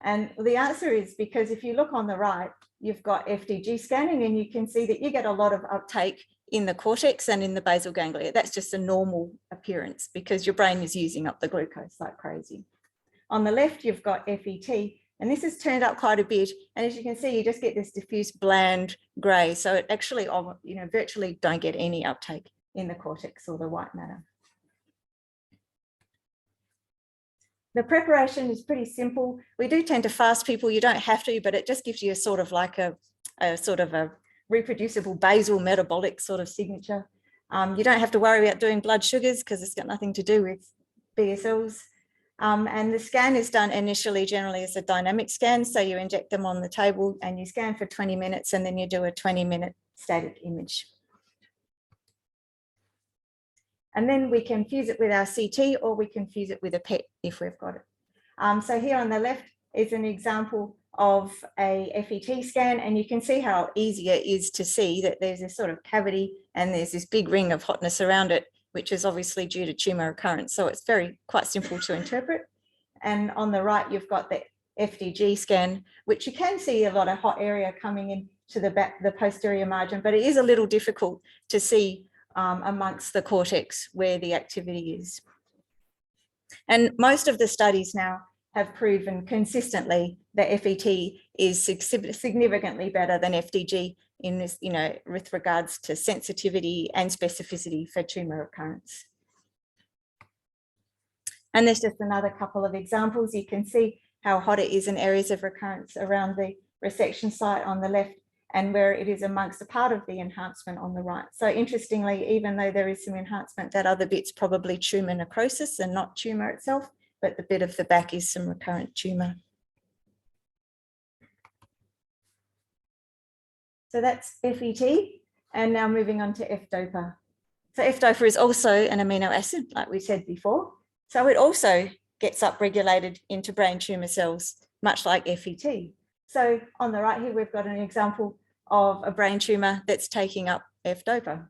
And the answer is because if you look on the right, you've got FDG scanning, and you can see that you get a lot of uptake in the cortex and in the basal ganglia. That's just a normal appearance, because your brain is using up the glucose like crazy. On the left, you've got FET, and this has turned up quite a bit. And as you can see, you just get this diffuse bland grey. So it actually, virtually don't get any uptake in the cortex or the white matter. The preparation is pretty simple. We do tend to fast people. You don't have to, but it just gives you a sort of like a reproducible basal metabolic sort of signature. You don't have to worry about doing blood sugars, because it's got nothing to do with BSLs. And the scan is done initially generally as a dynamic scan. So you inject them on the table and you scan for 20 minutes, and then you do a 20-minute static image. And then we can fuse it with our CT, or we can fuse it with a PET if we've got it. So here on the left is an example of a FET scan, and you can see how easy it is to see that there's this sort of cavity and there's this big ring of hotness around it, which is obviously due to tumour recurrence. So it's quite simple to interpret. And on the right, you've got the FDG scan, which you can see a lot of hot area coming into the posterior margin, but it is a little difficult to see amongst the cortex where the activity is. And most of the studies now have proven consistently that FET is significantly better than FDG in this, with regards to sensitivity and specificity for tumour recurrence. And there's just another couple of examples. You can see how hot it is in areas of recurrence around the resection site on the left, and where it is amongst a part of the enhancement on the right. So interestingly, even though there is some enhancement, that other bit's probably tumour necrosis and not tumour itself, but the bit of the back is some recurrent tumour. So that's FET, and now moving on to F-DOPA. So F-DOPA is also an amino acid, like we said before. So it also gets upregulated into brain tumour cells, much like FET. So on the right here, we've got an example of a brain tumour that's taking up F-DOPA.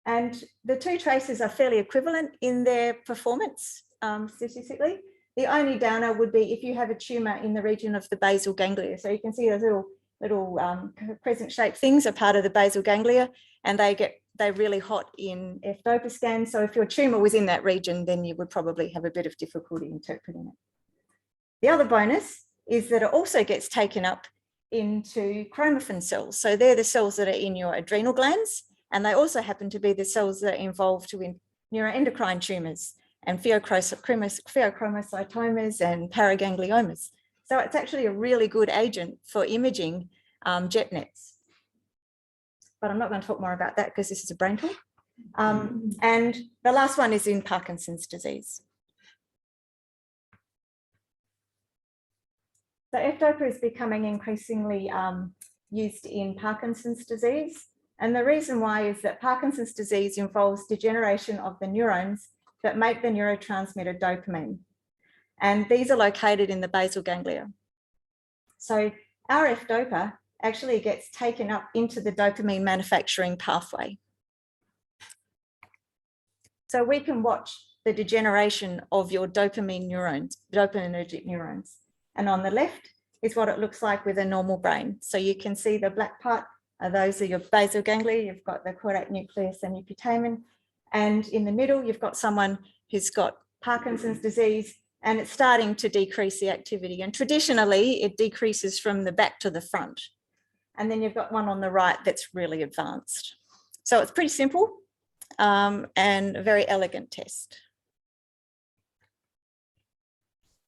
And the two traces are fairly equivalent in their performance statistically. The only downer would be if you have a tumour in the region of the basal ganglia. So you can see those little crescent-shaped things are part of the basal ganglia, and they're really hot in F-DOPA scans. So if your tumour was in that region, then you would probably have a bit of difficulty interpreting it. The other bonus is that it also gets taken up into chromaffin cells. So they're the cells that are in your adrenal glands, and they also happen to be the cells that are involved in neuroendocrine tumours and pheochromocytomas and paragangliomas. So it's actually a really good agent for imaging jet nets. But I'm not going to talk more about that because this is a brain talk. And the last one is in Parkinson's disease. So F-DOPA is becoming increasingly used in Parkinson's disease. And the reason why is that Parkinson's disease involves degeneration of the neurons that make the neurotransmitter dopamine. And these are located in the basal ganglia. So our F-DOPA actually gets taken up into the dopamine manufacturing pathway. So we can watch the degeneration of your dopamine neurons, dopaminergic neurons. And on the left is what it looks like with a normal brain. So you can see the black part, those are your basal ganglia, you've got the caudate nucleus and your putamen. And in the middle, you've got someone who's got Parkinson's disease, and it's starting to decrease the activity. And traditionally, it decreases from the back to the front. And then you've got one on the right that's really advanced. So it's pretty simple and a very elegant test.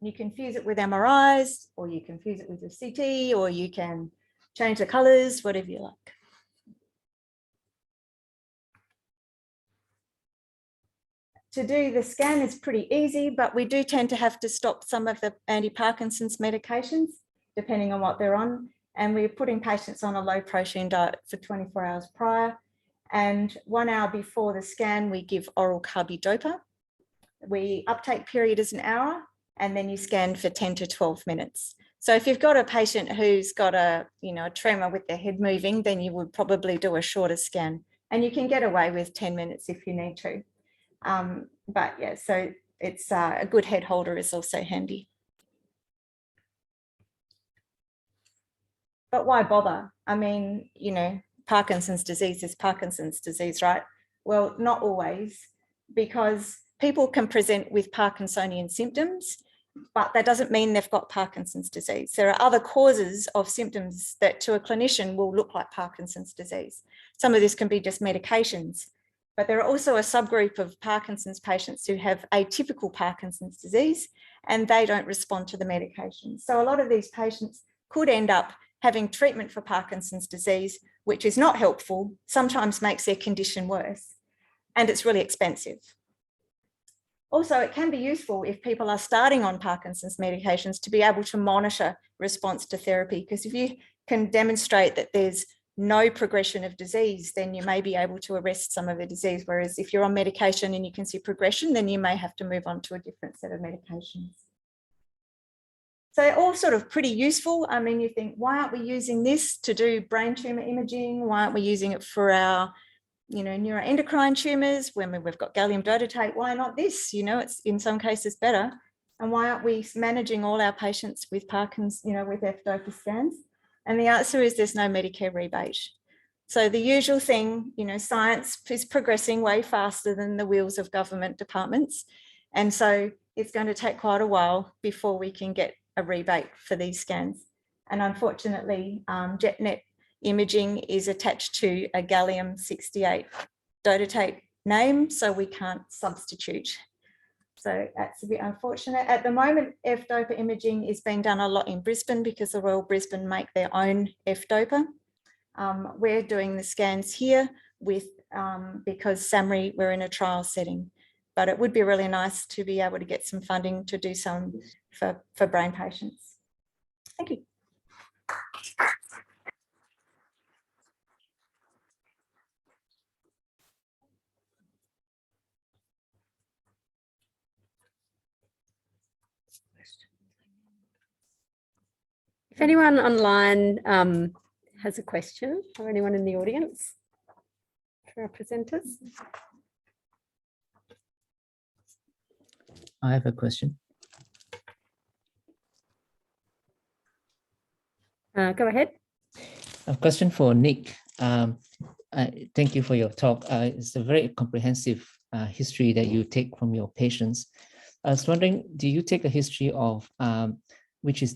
You can fuse it with MRIs, or you can fuse it with a CT, or you can change the colours, whatever you like. To do the scan is pretty easy, but we do tend to have to stop some of the anti-Parkinson's medications, depending on what they're on. And we're putting patients on a low protein diet for 24 hours prior. And 1 hour before the scan, we give oral carbidopa. We uptake period is an hour, and then you scan for 10 to 12 minutes. So if you've got a patient who's got a tremor with their head moving, then you would probably do a shorter scan, and you can get away with 10 minutes if you need to. But yeah, so it's a good head holder is also handy. But why bother? I mean, Parkinson's disease is Parkinson's disease, right? Well, not always, because people can present with Parkinsonian symptoms, but that doesn't mean they've got Parkinson's disease. There are other causes of symptoms that to a clinician will look like Parkinson's disease. Some of this can be just medications, but there are also a subgroup of Parkinson's patients who have atypical Parkinson's disease, and they don't respond to the medication. So a lot of these patients could end up having treatment for Parkinson's disease, which is not helpful, sometimes makes their condition worse, and it's really expensive. Also, it can be useful if people are starting on Parkinson's medications to be able to monitor response to therapy, because if you can demonstrate that there's no progression of disease, then you may be able to arrest some of the disease. Whereas if you're on medication and you can see progression, then you may have to move on to a different set of medications. So they're all sort of pretty useful. I mean, you think, why aren't we using this to do brain tumor imaging? Why aren't we using it for our neuroendocrine tumours when we've got gallium dotatate? Why not this? It's in some cases better. And why aren't we managing all our patients with Parkinson's, with F-DOPA scans? And the answer is there's no Medicare rebate. So the usual thing, science is progressing way faster than the wheels of government departments. And so it's going to take quite a while before we can get a rebate for these scans. And unfortunately, JetNet imaging is attached to a gallium-68 dotatate name, so we can't substitute. So that's a bit unfortunate. At the moment, F-DOPA imaging is being done a lot in Brisbane because the Royal Brisbane make their own F-DOPA. We're doing the scans here because SAMRI, we're in a trial setting, but it would be really nice to be able to get some funding to do some for brain patients. Thank you. If anyone online has a question, or anyone in the audience for our presenters. I have a question. Go ahead. A question for Nick. Thank you for your talk. It's a very comprehensive history that you take from your patients. I was wondering, do you take a history of which is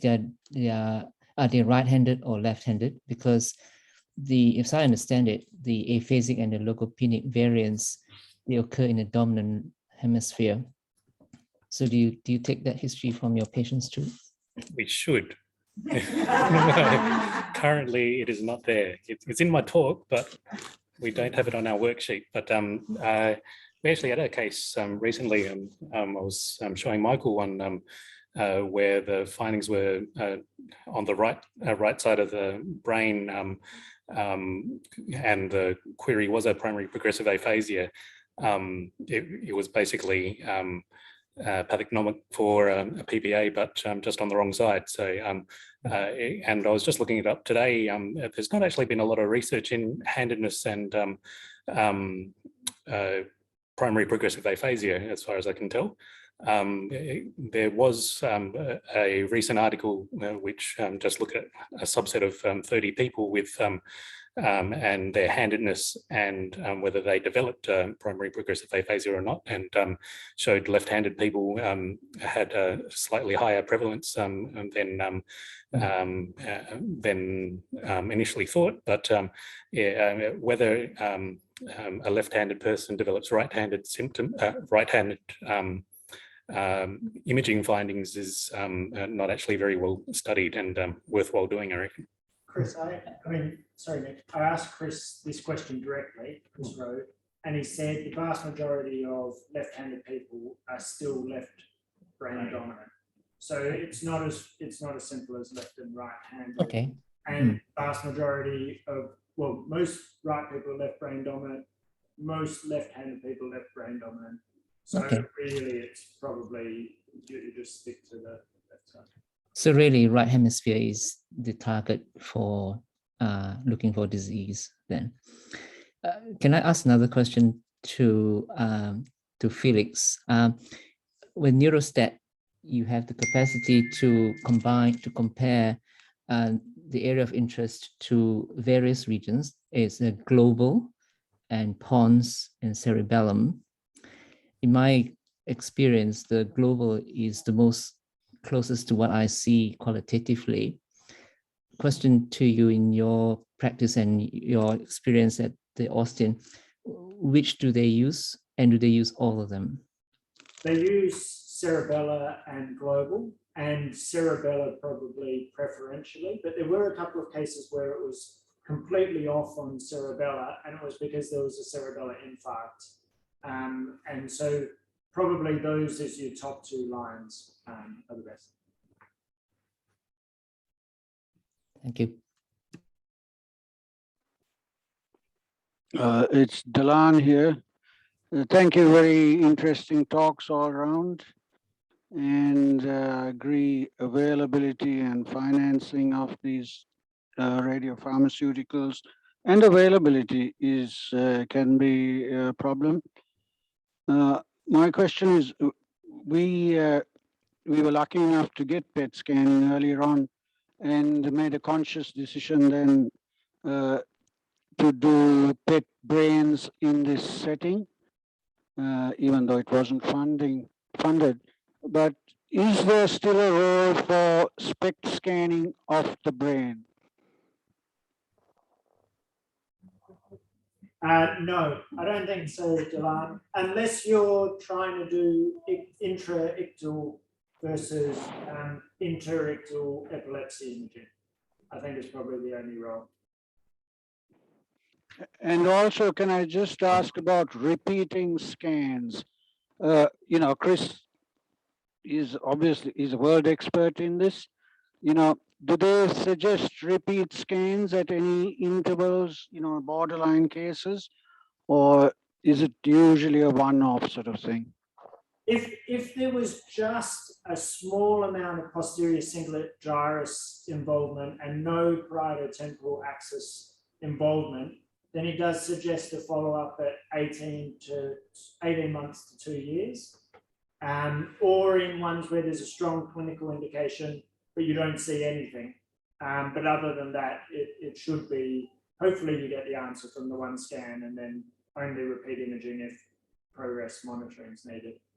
are they right-handed or left-handed? Because if I understand it, the aphasic and the logopenic variants, they occur in the dominant hemisphere. So do you take that history from your patients too? We should. Currently, it is not there. It's in my talk, but we don't have it on our worksheet. But we actually had a case recently, and I was showing Michael one where the findings were on the right side of the brain, and the query was a primary progressive aphasia. It was basically pathognomic for a PPA, but just on the wrong side. So, and I was just looking it up today. There's not actually been a lot of research in handedness and primary progressive aphasia, as far as I can tell. There was a recent article which just looked at a subset of 30 people with and their handedness and whether they developed primary progressive aphasia or not, and showed left-handed people had a slightly higher prevalence than initially thought. But yeah, whether a left-handed person develops right-handed imaging findings is not actually very well studied and worthwhile doing, I reckon. Chris, sorry, Nick, I asked Chris this question directly, Chris Rowe, and he said the vast majority of left-handed people are still left brain dominant. So it's not as simple as left and right-handed. Okay. And vast majority of, well, most right people are left brain dominant, most left-handed people left brain dominant. So really, it's probably you just stick to the left side. So really, right hemisphere is the target for looking for disease. Then, can I ask another question to Felix? With Neurostat, you have the capacity to compare the area of interest to various regions. It's a global and pons and cerebellum. In my experience, the global is the most closest to what I see qualitatively. Question to you, in your practice and your experience at the Austin, which do they use, and do they use all of them? They use cerebella and global, and cerebella probably preferentially, but there were a couple of cases where it was completely off on cerebella, and it was because there was a cerebellar infarct. And so probably those as your top two lines are the best. Thank you. It's Delan here. Thank you. Very interesting talks all around. And agree availability and financing of these radiopharmaceuticals and availability is can be a problem. My question is, we were lucky enough to get PET scanning earlier on and made a conscious decision then to do PET brains in this setting, even though it wasn't funded. But is there still a role for SPECT scanning of the brain? No, I don't think so, Delan, unless you're trying to do intra-ictal versus interictal epilepsy imaging. I think it's probably the only role. And also, can I just ask about repeating scans? You know, Chris is obviously a world expert in this. You know, do they suggest repeat scans at any intervals, you know, borderline cases, or is it usually a one-off sort of thing? If there was just a small amount of posterior cingulate gyrus involvement and no parietal temporal axis involvement, then it does suggest a follow-up at 18 months to 2 years. Or in ones where there's a strong clinical indication, but you don't see anything. But other than that, it should be, hopefully you get the answer from the one scan and then only repeat imaging if progress monitoring is needed.